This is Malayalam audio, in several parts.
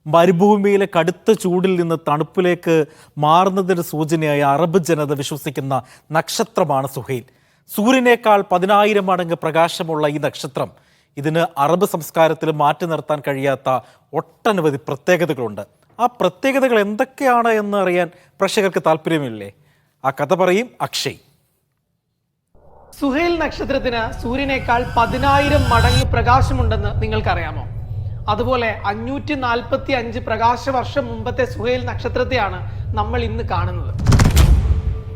മരുഭൂമിയിലെ കടുത്ത ചൂടിൽ നിന്ന് തണുപ്പിലേക്ക് മാറുന്നതിന് സൂചനയായി അറബ് ജനത വിശ്വസിക്കുന്ന നക്ഷത്രമാണ് സുഹൈൽ. സൂര്യനേക്കാൾ 10,000 മടങ്ങ് പ്രകാശമുള്ള ഈ നക്ഷത്രം, ഇതിന് അറബ് സംസ്കാരത്തിൽ മാറ്റി നിർത്താൻ കഴിയാത്ത ഒട്ടനവധി പ്രത്യേകതകളുണ്ട്. ആ പ്രത്യേകതകൾ എന്തൊക്കെയാണ് എന്ന് അറിയാൻ പ്രേക്ഷകർക്ക് താല്പര്യമില്ലേ? ആ കഥ പറയും അക്ഷയ്. സുഹൈൽ നക്ഷത്രത്തിന് സൂര്യനേക്കാൾ 10,000 മടങ്ങ് പ്രകാശമുണ്ടെന്ന് നിങ്ങൾക്കറിയാമോ? അതുപോലെ 545 പ്രകാശ വർഷം മുമ്പത്തെ സുഹൈൽ നക്ഷത്രത്തെയാണ് നമ്മൾ ഇന്ന് കാണുന്നത്.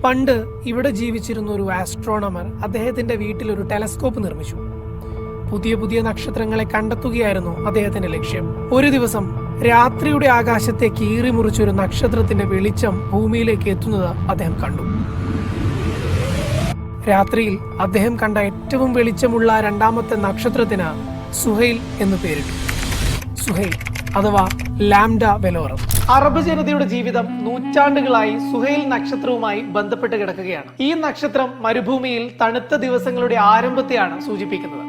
പണ്ട് ഇവിടെ ജീവിച്ചിരുന്ന ഒരു ആസ്ട്രോണമർ അദ്ദേഹത്തിന്റെ വീട്ടിൽ ഒരു ടെലസ്കോപ്പ് നിർമ്മിച്ചു. പുതിയ പുതിയ നക്ഷത്രങ്ങളെ കണ്ടെത്തുകയായിരുന്നു അദ്ദേഹത്തിന്റെ ലക്ഷ്യം. ഒരു ദിവസം രാത്രിയുടെ ആകാശത്തെ കീറി മുറിച്ചൊരു നക്ഷത്രത്തിന്റെ വെളിച്ചം ഭൂമിയിലേക്ക് എത്തുന്നത് അദ്ദേഹം കണ്ടു. രാത്രിയിൽ അദ്ദേഹം കണ്ട ഏറ്റവും വെളിച്ചമുള്ള രണ്ടാമത്തെ നക്ഷത്രത്തിന് സുഹൈൽ എന്ന് പേരിട്ടു. സുഹൈൽ അഥവാ ലാംഡ വെലോറം. അറബ് ജനതയുടെ ജീവിതം നൂറ്റാണ്ടുകളായി സുഹൈൽ നക്ഷത്രവുമായി ബന്ധപ്പെട്ട് കിടക്കുകയാണ്. ഈ നക്ഷത്രം മരുഭൂമിയിൽ തണുത്ത ദിവസങ്ങളുടെ ആരംഭത്തെയാണ് സൂചിപ്പിക്കുന്നത്.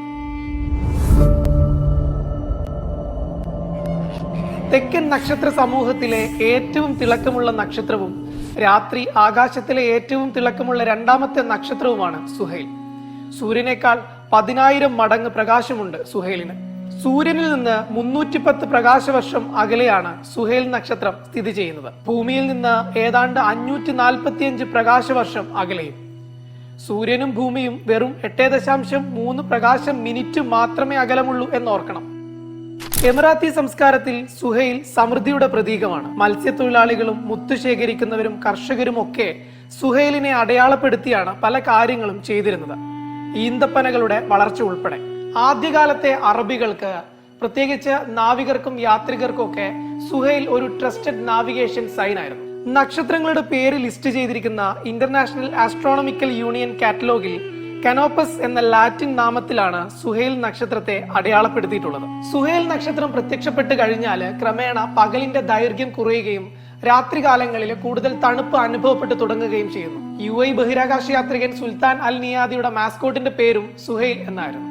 തെക്കൻ നക്ഷത്ര സമൂഹത്തിലെ ഏറ്റവും തിളക്കമുള്ള നക്ഷത്രവും രാത്രി ആകാശത്തിലെ ഏറ്റവും തിളക്കമുള്ള രണ്ടാമത്തെ നക്ഷത്രവുമാണ് സുഹൈൽ. സൂര്യനേക്കാൾ 10,000 മടങ്ങ് പ്രകാശമുണ്ട് സുഹൈലിന്. സൂര്യനിൽ നിന്ന് 310 പ്രകാശവർഷം അകലെയാണ് സുഹൈൽ നക്ഷത്രം സ്ഥിതി ചെയ്യുന്നത്. ഭൂമിയിൽ നിന്ന് ഏതാണ്ട് 545 പ്രകാശവർഷം അകലെയും. സൂര്യനും ഭൂമിയും വെറും 8.3 പ്രകാശം മിനിറ്റ് മാത്രമേ അകലമുള്ളൂ എന്നോർക്കണം. എമിറാത്തി സംസ്കാരത്തിൽ സുഹൈൽ സമൃദ്ധിയുടെ പ്രതീകമാണ്. മത്സ്യത്തൊഴിലാളികളും മുത്തു ശേഖരിക്കുന്നവരും കർഷകരും ഒക്കെ സുഹൈലിനെ അടയാളപ്പെടുത്തിയാണ് പല കാര്യങ്ങളും ചെയ്തിരുന്നത്, ഈന്തപ്പനകളുടെ വളർച്ച ഉൾപ്പെടെ. ആദ്യകാലത്തെ അറബികൾക്ക്, പ്രത്യേകിച്ച് നാവികർക്കും യാത്രികർക്കും ഒക്കെ സുഹൈൽ ഒരു ട്രസ്റ്റഡ് നാവിഗേഷൻ സൈൻ ആയിരുന്നു. നക്ഷത്രങ്ങളുടെ പേര് ലിസ്റ്റ് ചെയ്തിരിക്കുന്ന ഇന്റർനാഷണൽ ആസ്ട്രോണമിക്കൽ യൂണിയൻ കാറ്റലോഗിൽ കനോപ്പസ് എന്ന ലാറ്റിൻ നാമത്തിലാണ് സുഹൈൽ നക്ഷത്രത്തെ അടയാളപ്പെടുത്തിയിട്ടുള്ളത്. സുഹൈൽ നക്ഷത്രം പ്രത്യക്ഷപ്പെട്ട് കഴിഞ്ഞാൽ ക്രമേണ പകലിന്റെ ദൈർഘ്യം കുറയുകയും രാത്രികാലങ്ങളിൽ കൂടുതൽ തണുപ്പ് അനുഭവപ്പെട്ടു തുടങ്ങുകയും ചെയ്യുന്നു. UAE ബഹിരാകാശ യാത്രികൻ സുൽത്താൻ അൽ നിയാദിയുടെ മാസ്കോട്ടിന്റെ പേരും സുഹൈൽ എന്നായിരുന്നു.